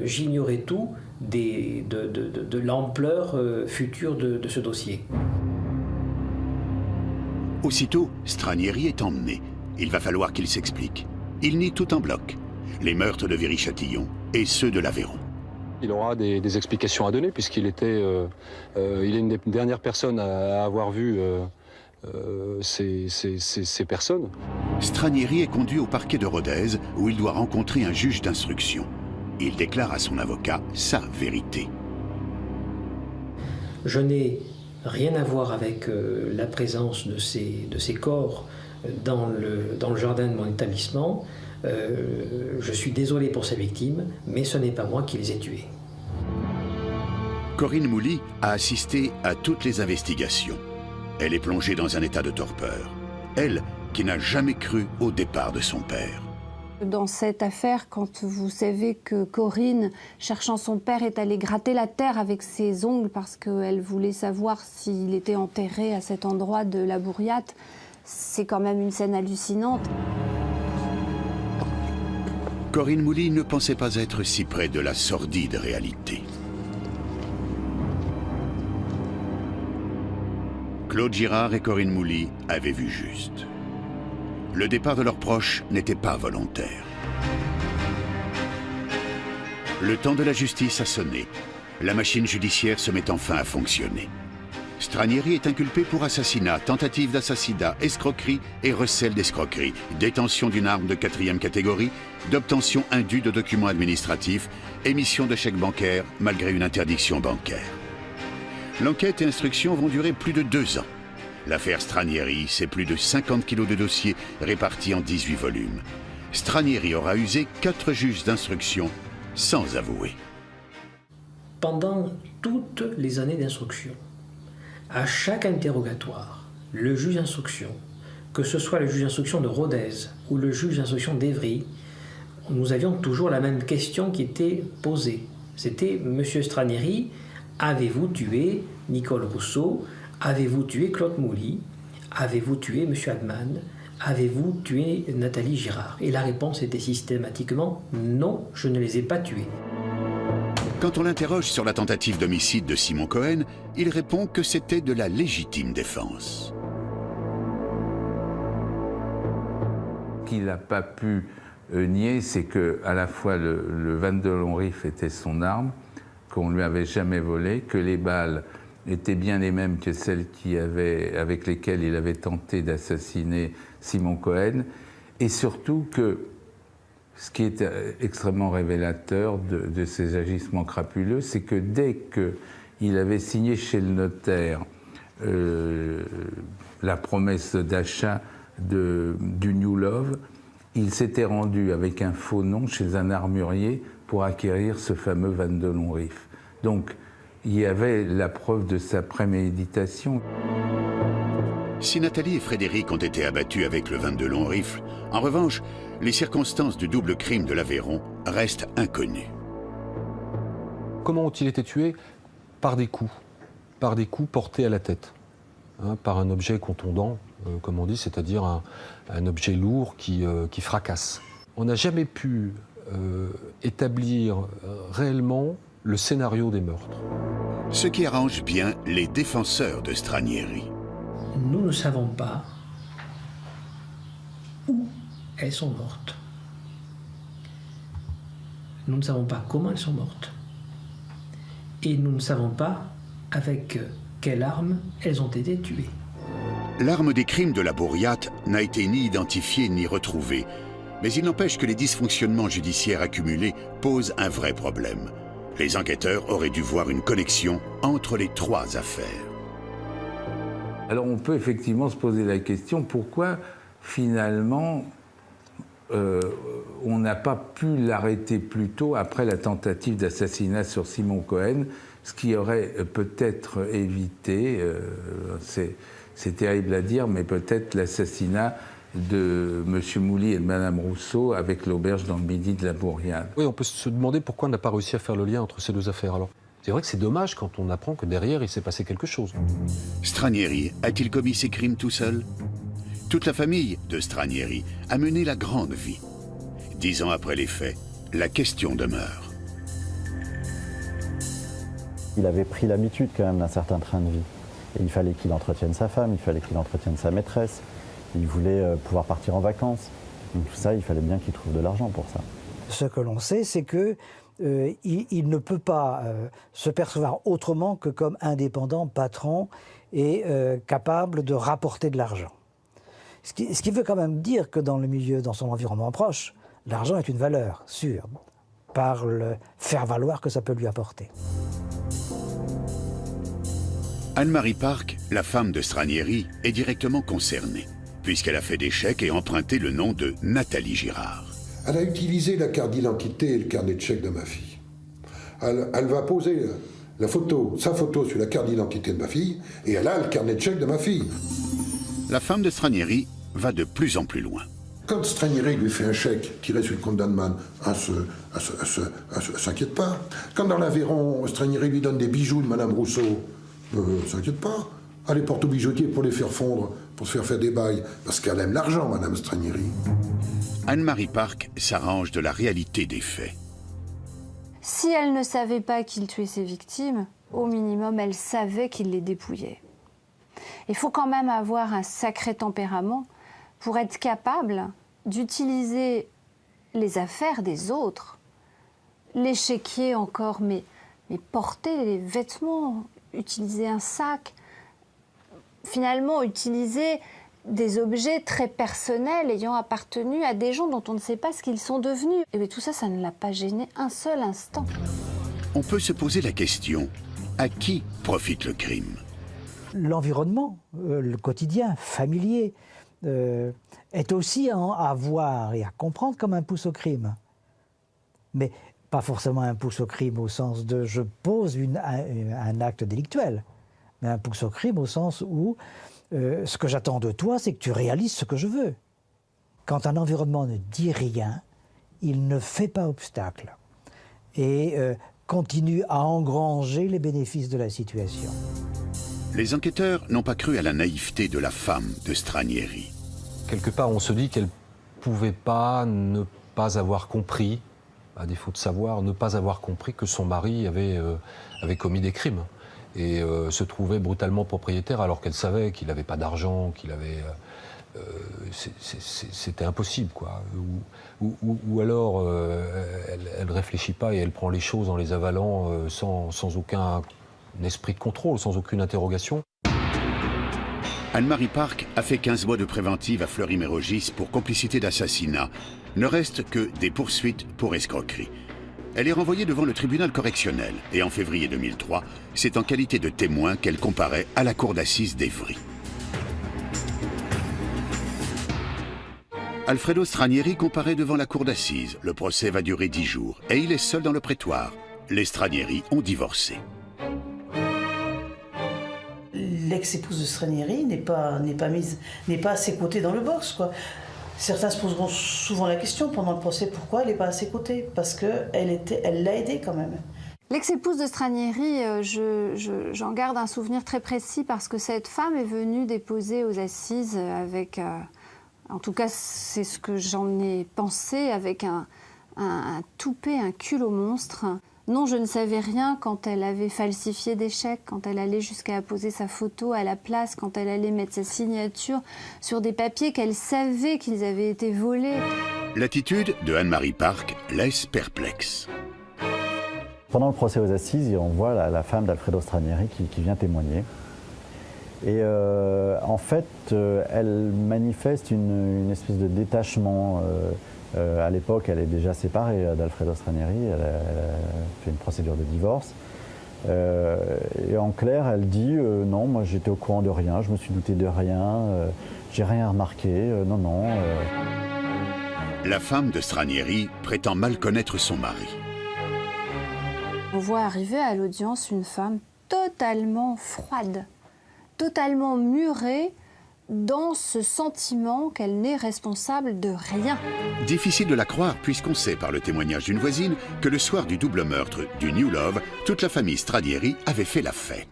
j'ignorais tout de l'ampleur future de ce dossier. Aussitôt, Stranieri est emmené. Il va falloir qu'il s'explique. Il nie tout en bloc. Les meurtres de Viry-Châtillon et ceux de l'Aveyron. Il aura des explications à donner puisqu'il était, il est une des dernières personnes à avoir vu ces personnes. Stranieri est conduit au parquet de Rodez où il doit rencontrer un juge d'instruction. Il déclare à son avocat sa vérité. Je n'ai rien à voir avec la présence de ces corps dans le jardin de mon établissement. Je suis désolé pour ces victimes, mais ce n'est pas moi qui les ai tués. Corinne Mouly a assisté à toutes les investigations. Elle est plongée dans un état de torpeur. Elle, qui n'a jamais cru au départ de son père. Dans cette affaire, quand vous savez que Corinne, cherchant son père, est allée gratter la terre avec ses ongles parce qu'elle voulait savoir s'il était enterré à cet endroit de la Bourriate, c'est quand même une scène hallucinante. Corinne Mouly ne pensait pas être si près de la sordide réalité. Claude Girard et Corinne Mouly avaient vu juste. Le départ de leurs proches n'était pas volontaire. Le temps de la justice a sonné. La machine judiciaire se met enfin à fonctionner. Stranieri est inculpé pour assassinat, tentative d'assassinat, escroquerie et recel d'escroquerie, détention d'une arme de 4e catégorie, d'obtention indue de documents administratifs, émission de chèques bancaires malgré une interdiction bancaire. L'enquête et instruction vont durer plus de 2 ans. L'affaire Stranieri, c'est plus de 50 kilos de dossiers répartis en 18 volumes. Stranieri aura usé 4 juges d'instruction sans avouer. Pendant toutes les années d'instruction, à chaque interrogatoire, le juge d'instruction, que ce soit le juge d'instruction de Rodez ou le juge d'instruction d'Evry, nous avions toujours la même question qui était posée. C'était « Monsieur Stranieri, avez-vous tué Nicole Rousseau? Avez-vous tué Claude Mouly? Avez-vous tué M. Adman? Avez-vous tué Nathalie Girard ?» Et la réponse était systématiquement « Non, je ne les ai pas tués. » Quand on l'interroge sur la tentative d'homicide de Simon Cohen, il répond que c'était de la légitime défense. Qu'il n'a pas pu nier, c'est que à la fois le 22 long rifle était son arme, qu'on ne lui avait jamais volé, que les balles étaient bien les mêmes que celles avec lesquelles il avait tenté d'assassiner Simon Cohen, et surtout que ce qui est extrêmement révélateur de ses agissements crapuleux, c'est que dès qu'il avait signé chez le notaire la promesse d'achat du New Love, il s'était rendu avec un faux nom chez un armurier pour acquérir ce fameux 22 long rifle. Donc, il y avait la preuve de sa préméditation. Si Nathalie et Frédéric ont été abattus avec le 22 long rifle, en revanche, les circonstances du double crime de l'Aveyron restent inconnues. Comment ont-ils été tués? Par des coups portés à la tête, par un objet contondant, comme on dit, c'est-à-dire un objet lourd qui fracasse. On n'a jamais pu établir réellement le scénario des meurtres. Ce qui arrange bien les défenseurs de Stranieri. Nous ne savons pas où elles sont mortes. Nous ne savons pas comment elles sont mortes. Et nous ne savons pas avec quelle arme elles ont été tuées. L'arme des crimes de la Bourriate n'a été ni identifiée ni retrouvée. Mais il n'empêche que les dysfonctionnements judiciaires accumulés posent un vrai problème. Les enquêteurs auraient dû voir une connexion entre les 3 affaires. Alors on peut effectivement se poser la question, pourquoi finalement on n'a pas pu l'arrêter plus tôt après la tentative d'assassinat sur Simon Cohen, ce qui aurait peut-être évité, c'est terrible à dire, mais peut-être l'assassinat de M. Mouly et de Mme Rousseau avec l'auberge dans le Midi de la Bourriade. Oui, on peut se demander pourquoi on n'a pas réussi à faire le lien entre ces 2 affaires. Alors, c'est vrai que c'est dommage quand on apprend que derrière, il s'est passé quelque chose. Stranieri a-t-il commis ces crimes tout seul? Toute la famille de Stranieri a mené la grande vie. 10 ans après les faits, la question demeure. Il avait pris l'habitude quand même d'un certain train de vie. Il fallait qu'il entretienne sa femme, il fallait qu'il entretienne sa maîtresse. Il voulait pouvoir partir en vacances. Donc tout ça, il fallait bien qu'il trouve de l'argent pour ça. Ce que l'on sait, c'est que il ne peut pas se percevoir autrement que comme indépendant, patron et capable de rapporter de l'argent. Ce qui veut quand même dire que dans le milieu, dans son environnement proche, l'argent est une valeur sûre, par le faire-valoir que ça peut lui apporter. Anne-Marie Park, la femme de Stranieri, est directement concernée, puisqu'elle a fait des chèques et emprunté le nom de Nathalie Girard. Elle a utilisé la carte d'identité et le carnet de chèques de ma fille. Elle va poser sa photo sur la carte d'identité de ma fille, et elle a le carnet de chèques de ma fille. La femme de Stranieri va de plus en plus loin. Quand Stranieri lui fait un chèque tiré sur le compte d'Annemann, elle s'inquiète pas. Quand dans l'Aveyron, Stranieri lui donne des bijoux de Madame Rousseau, s'inquiète pas. Elle les porte au bijoutier pour les faire fondre, pour se faire des bails, parce qu'elle aime l'argent, Madame Stranieri. Anne-Marie Park s'arrange de la réalité des faits. Si elle ne savait pas qu'il tuait ses victimes, au minimum, elle savait qu'il les dépouillait. Il faut quand même avoir un sacré tempérament pour être capable d'utiliser les affaires des autres, l'échiquier encore, mais porter les vêtements, utiliser un sac, finalement utiliser des objets très personnels ayant appartenu à des gens dont on ne sait pas ce qu'ils sont devenus. Et bien tout ça, ça ne l'a pas gêné un seul instant. On peut se poser la question, à qui profite le crime ? L'environnement, le quotidien, familier, est aussi à voir et à comprendre comme un pouce au crime. Mais pas forcément un pouce au crime au sens de je pose un acte délictuel, mais un pouce au crime au sens où ce que j'attends de toi, c'est que tu réalises ce que je veux. Quand un environnement ne dit rien, il ne fait pas obstacle et continue à engranger les bénéfices de la situation. Les enquêteurs n'ont pas cru à la naïveté de la femme de Stranieri. Quelque part, on se dit qu'elle ne pouvait pas ne pas avoir compris, à défaut de savoir, ne pas avoir compris que son mari avait commis des crimes et se trouvait brutalement propriétaire alors qu'elle savait qu'il n'avait pas d'argent, qu'il avait... c'était impossible, quoi. Ou alors, elle ne réfléchit pas et elle prend les choses en les avalant sans aucun esprit de contrôle, sans aucune interrogation. Anne-Marie Park a fait 15 mois de préventive à Fleury-Mérogis pour complicité d'assassinat. Ne reste que des poursuites pour escroquerie. Elle est renvoyée devant le tribunal correctionnel et en février 2003, c'est en qualité de témoin qu'elle comparaît à la cour d'assises d'Évry. Alfredo Stranieri comparaît devant la cour d'assises. Le procès va durer 10 jours et il est seul dans le prétoire. Les Stranieri ont divorcé. L'ex-épouse de Stranieri n'est pas à ses côtés dans le box, quoi. Certains se poseront souvent la question pendant le procès, pourquoi elle n'est pas à ses côtés? Parce qu'elle l'a aidé quand même. L'ex-épouse de Stranieri, j'en garde un souvenir très précis parce que cette femme est venue déposer aux assises avec, en tout cas c'est ce que j'en ai pensé, avec un toupet, un culot monstre. Non, je ne savais rien quand elle avait falsifié des chèques, quand elle allait jusqu'à apposer sa photo à la place, quand elle allait mettre sa signature sur des papiers qu'elle savait qu'ils avaient été volés. L'attitude de Anne-Marie Park laisse perplexe. Pendant le procès aux assises, on voit la femme d'Alfredo Stranieri qui vient témoigner. Et en fait, elle manifeste une espèce de détachement. À l'époque, elle est déjà séparée d'Alfredo Stranieri, elle a fait une procédure de divorce. Et en clair, elle dit non, moi j'étais au courant de rien, je me suis douté de rien, j'ai rien remarqué, non. La femme de Stranieri prétend mal connaître son mari. On voit arriver à l'audience une femme totalement froide, totalement murée, dans ce sentiment qu'elle n'est responsable de rien. Difficile de la croire puisqu'on sait par le témoignage d'une voisine que le soir du double meurtre du New Love, toute la famille Stranieri avait fait la fête.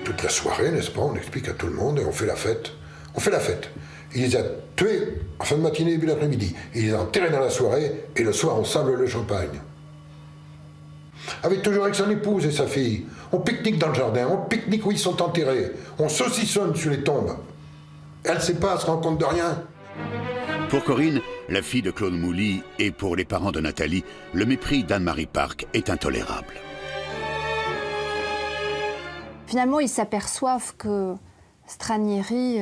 Toute la soirée, n'est-ce pas? On explique à tout le monde et on fait la fête. On fait la fête. Il les a tués en fin de matinée et début d'après-midi. Il les a enterrés dans la soirée et le soir on sable le champagne. Avec toujours avec son épouse et sa fille. On pique-nique dans le jardin, on pique-nique où ils sont enterrés, on saucissonne sur les tombes. Elle ne sait pas, elle se rend compte de rien. Pour Corinne, la fille de Claude Mouly, et pour les parents de Nathalie, le mépris d'Anne-Marie Park est intolérable. Finalement, ils s'aperçoivent que Stranieri,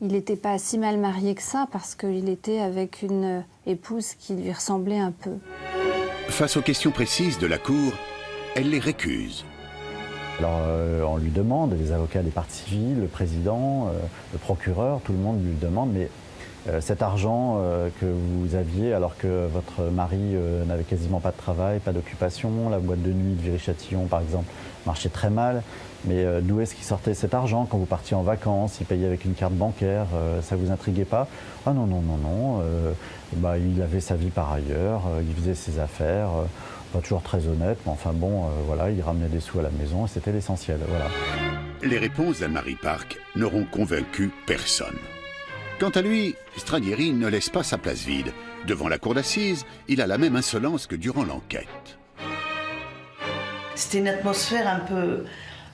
il n'était pas si mal marié que ça, parce qu'il était avec une épouse qui lui ressemblait un peu. Face aux questions précises de la Cour, elle les récuse. Alors on lui demande, les avocats des parties civiles, le président, le procureur, tout le monde lui demande, mais cet argent que vous aviez alors que votre mari n'avait quasiment pas de travail, pas d'occupation, la boîte de nuit de Viry-Châtillon par exemple marchait très mal, mais d'où est-ce qu'il sortait cet argent quand vous partiez en vacances, il payait avec une carte bancaire, ça vous intriguait pas? Ah non, non, non, non, il avait sa vie par ailleurs, il faisait ses affaires, pas toujours très honnête, mais enfin bon, voilà, il ramenait des sous à la maison et c'était l'essentiel, voilà. Les réponses d'Anne-Marie Park n'auront convaincu personne. Quant à lui, Stranieri ne laisse pas sa place vide. Devant la cour d'assises, il a la même insolence que durant l'enquête. C'était une atmosphère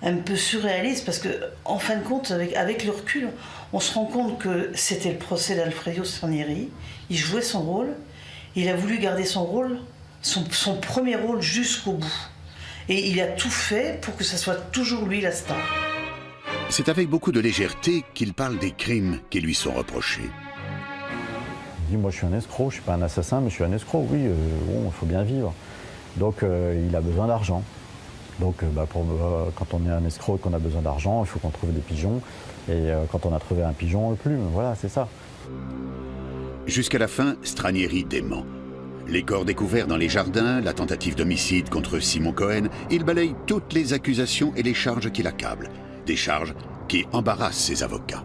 un peu surréaliste parce que, en fin de compte, avec le recul, on se rend compte que c'était le procès d'Alfredo Stranieri. Il jouait son rôle. Il a voulu garder son rôle, son premier rôle jusqu'au bout. Et il a tout fait pour que ce soit toujours lui la star. C'est avec beaucoup de légèreté qu'il parle des crimes qui lui sont reprochés. Il dit, moi je suis un escroc, je ne suis pas un assassin, mais je suis un escroc, oui, bon, il faut bien vivre. Donc il a besoin d'argent. Donc quand on est un escroc et qu'on a besoin d'argent, il faut qu'on trouve des pigeons. Et quand on a trouvé un pigeon, on le plume, voilà, c'est ça. Jusqu'à la fin, Stranieri dément. Les corps découverts dans les jardins, la tentative d'homicide contre Simon Cohen, il balaye toutes les accusations et les charges qui l'accablent. Des charges qui embarrassent ses avocats.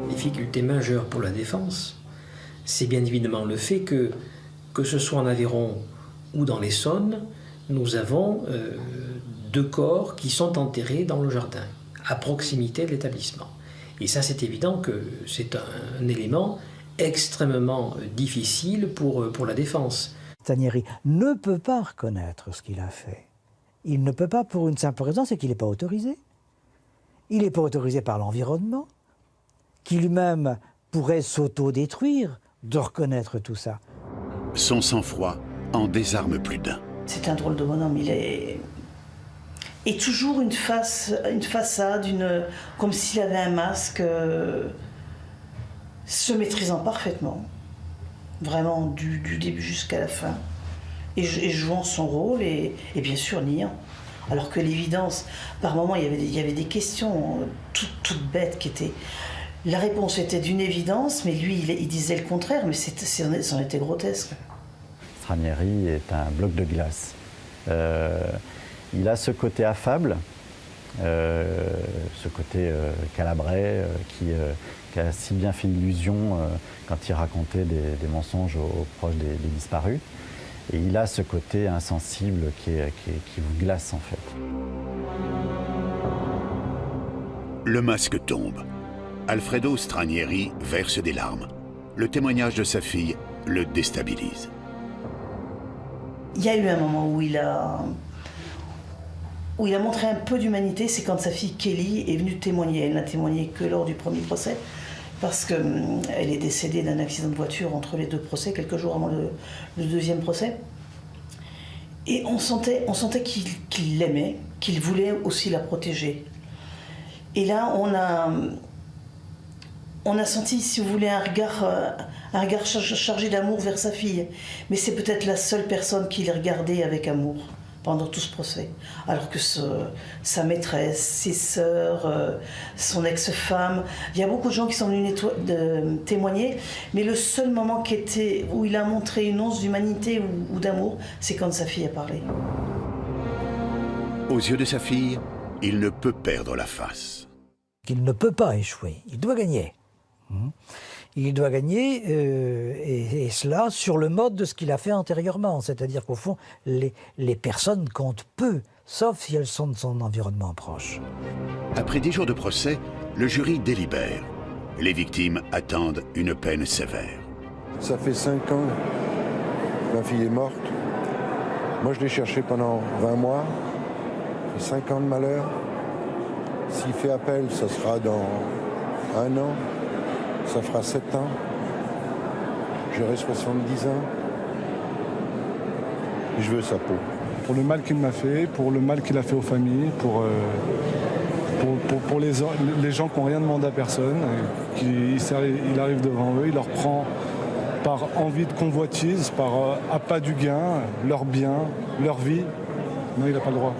Difficulté majeure pour la défense, c'est bien évidemment le fait que ce soit en Aveyron ou dans l'Essonne, nous avons 2 corps qui sont enterrés dans le jardin, à proximité de l'établissement. Et ça, c'est évident que c'est un élément extrêmement difficile pour la défense. Stranieri ne peut pas reconnaître ce qu'il a fait. Il ne peut pas pour une simple raison, c'est qu'il n'est pas autorisé. Il n'est pas autorisé par l'environnement, qui lui-même pourrait s'auto-détruire de reconnaître tout ça. Son sang-froid en désarme plus d'un. C'est un drôle de bonhomme, il est... Et toujours une façade, comme s'il avait un masque, se maîtrisant parfaitement, vraiment du début jusqu'à la fin. Et jouant son rôle et bien sûr niant. Alors que l'évidence, par moments, il y avait des questions toutes bêtes qui étaient... La réponse était d'une évidence, mais lui, il disait le contraire, mais c'en était grotesque. Stranieri est un bloc de glace. Il a ce côté affable, ce côté calabrais, qui a si bien fait illusion quand il racontait des mensonges aux proches des disparus. Et il a ce côté insensible qui vous glace en fait. Le masque tombe. Alfredo Stranieri verse des larmes. Le témoignage de sa fille le déstabilise. Il y a eu un moment où il a montré un peu d'humanité, c'est quand sa fille Kelly est venue témoigner. Elle n'a témoigné que lors du premier procès, parce qu'elle est décédée d'un accident de voiture entre les 2 procès, quelques jours avant le 2e procès. Et on sentait qu'il l'aimait, qu'il voulait aussi la protéger. Et là, on a senti, si vous voulez, un regard chargé d'amour vers sa fille. Mais c'est peut-être la seule personne qui les regardait avec amour pendant tout ce procès. Alors que sa maîtresse, ses sœurs, son ex-femme, il y a beaucoup de gens qui sont venus témoigner, mais le seul moment où il a montré une once d'humanité ou d'amour, c'est quand sa fille a parlé. Aux yeux de sa fille, il ne peut perdre la face. Il ne peut pas échouer, il doit gagner. Il doit gagner, et cela sur le mode de ce qu'il a fait antérieurement. C'est-à-dire qu'au fond, les personnes comptent peu, sauf si elles sont de son environnement proche. Après 10 jours de procès, le jury délibère. Les victimes attendent une peine sévère. Ça fait 5 ans, ma fille est morte. Moi, je l'ai cherchée pendant 20 mois. fait 5 ans de malheur. S'il fait appel, ça sera dans 1 an. Ça fera 7 ans. J'aurai 70 ans. Et je veux sa peau. Pour le mal qu'il m'a fait, pour le mal qu'il a fait aux familles, pour les gens qui n'ont rien demandé à personne. Il arrive devant eux, il leur prend par envie de convoitise, par appât du gain, leurs biens, leur vie. Non, il n'a pas le droit.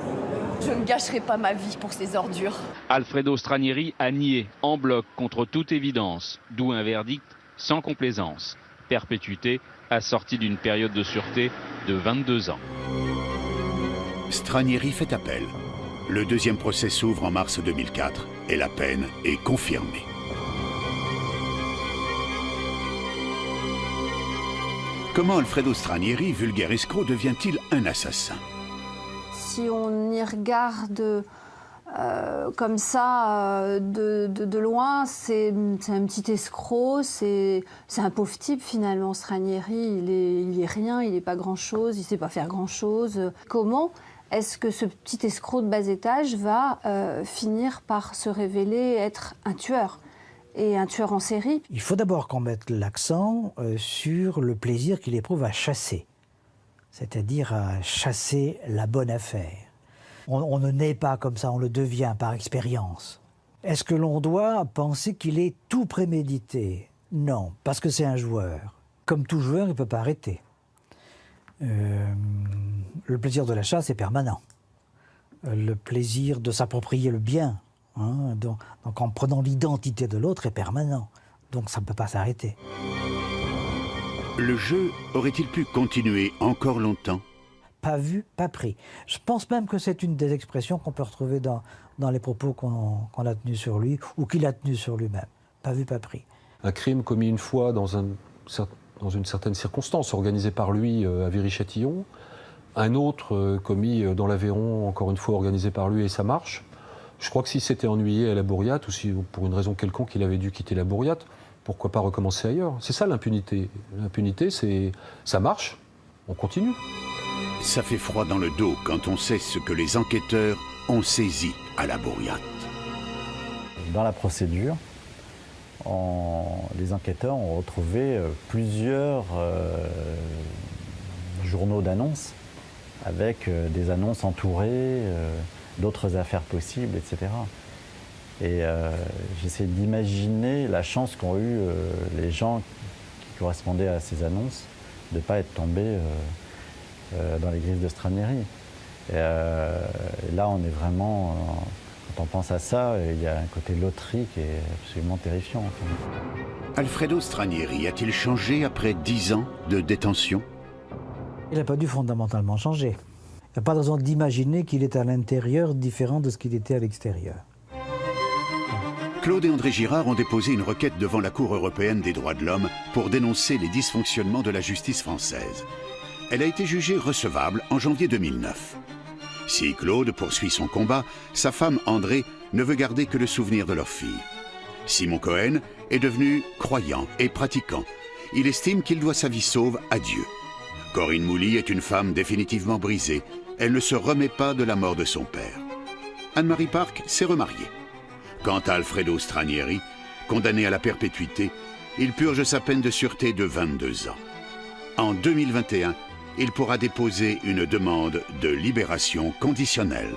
Je ne gâcherai pas ma vie pour ces ordures. Alfredo Stranieri a nié en bloc contre toute évidence, d'où un verdict sans complaisance. Perpétuité assortie d'une période de sûreté de 22 ans. Stranieri fait appel. Le deuxième procès s'ouvre en mars 2004 et la peine est confirmée. Comment Alfredo Stranieri, vulgaire escroc, devient-il un assassin? Si on y regarde comme ça, de loin, c'est un petit escroc, c'est un pauvre type finalement, Stranieri. Il est rien, il n'est pas grand-chose, il ne sait pas faire grand-chose. Comment est-ce que ce petit escroc de bas étage va finir par se révéler être un tueur ? Et un tueur en série. Il faut d'abord qu'on mette l'accent sur le plaisir qu'il éprouve à chasser, c'est-à-dire à chasser la bonne affaire. On ne naît pas comme ça, on le devient par expérience. Est-ce que l'on doit penser qu'il est tout prémédité? Non, parce que c'est un joueur. Comme tout joueur, il ne peut pas arrêter. Le plaisir de la chasse est permanent. Le plaisir de s'approprier le bien, donc en prenant l'identité de l'autre, est permanent. Donc ça ne peut pas s'arrêter. Le jeu aurait-il pu continuer encore longtemps? Pas vu, pas pris. Je pense même que c'est une des expressions qu'on peut retrouver dans les propos qu'on a tenus sur lui, ou qu'il a tenus sur lui-même. Pas vu, pas pris. Un crime commis une fois dans une certaine circonstance, organisé par lui à Viry-Châtillon. Un autre commis dans l'Aveyron, encore une fois organisé par lui, et ça marche. Je crois que s'il s'était ennuyé à la Bourriate, ou si pour une raison quelconque il avait dû quitter la Bourriate, pourquoi pas recommencer ailleurs? C'est ça l'impunité. L'impunité, c'est ça marche, on continue. Ça fait froid dans le dos quand on sait ce que les enquêteurs ont saisi à la Bourriate. Dans la procédure, les enquêteurs ont retrouvé plusieurs journaux d'annonces avec des annonces entourées, d'autres affaires possibles, etc. Et j'essaie d'imaginer la chance qu'ont eu les gens qui correspondaient à ces annonces de ne pas être tombés dans les griffes de Stranieri. Et là, on est vraiment... quand on pense à ça, il y a un côté loterie qui est absolument terrifiant. Alfredo Stranieri a-t-il changé après 10 ans de détention? Il n'a pas dû fondamentalement changer. Il n'y a pas de raison d'imaginer qu'il est à l'intérieur différent de ce qu'il était à l'extérieur. Claude et André Girard ont déposé une requête devant la Cour européenne des droits de l'homme pour dénoncer les dysfonctionnements de la justice française. Elle a été jugée recevable en janvier 2009. Si Claude poursuit son combat, sa femme André ne veut garder que le souvenir de leur fille. Simon Cohen est devenu croyant et pratiquant. Il estime qu'il doit sa vie sauve à Dieu. Corinne Mouly est une femme définitivement brisée. Elle ne se remet pas de la mort de son père. Anne-Marie Park s'est remariée. Quant à Alfredo Stranieri, condamné à la perpétuité, il purge sa peine de sûreté de 22 ans. En 2021, il pourra déposer une demande de libération conditionnelle.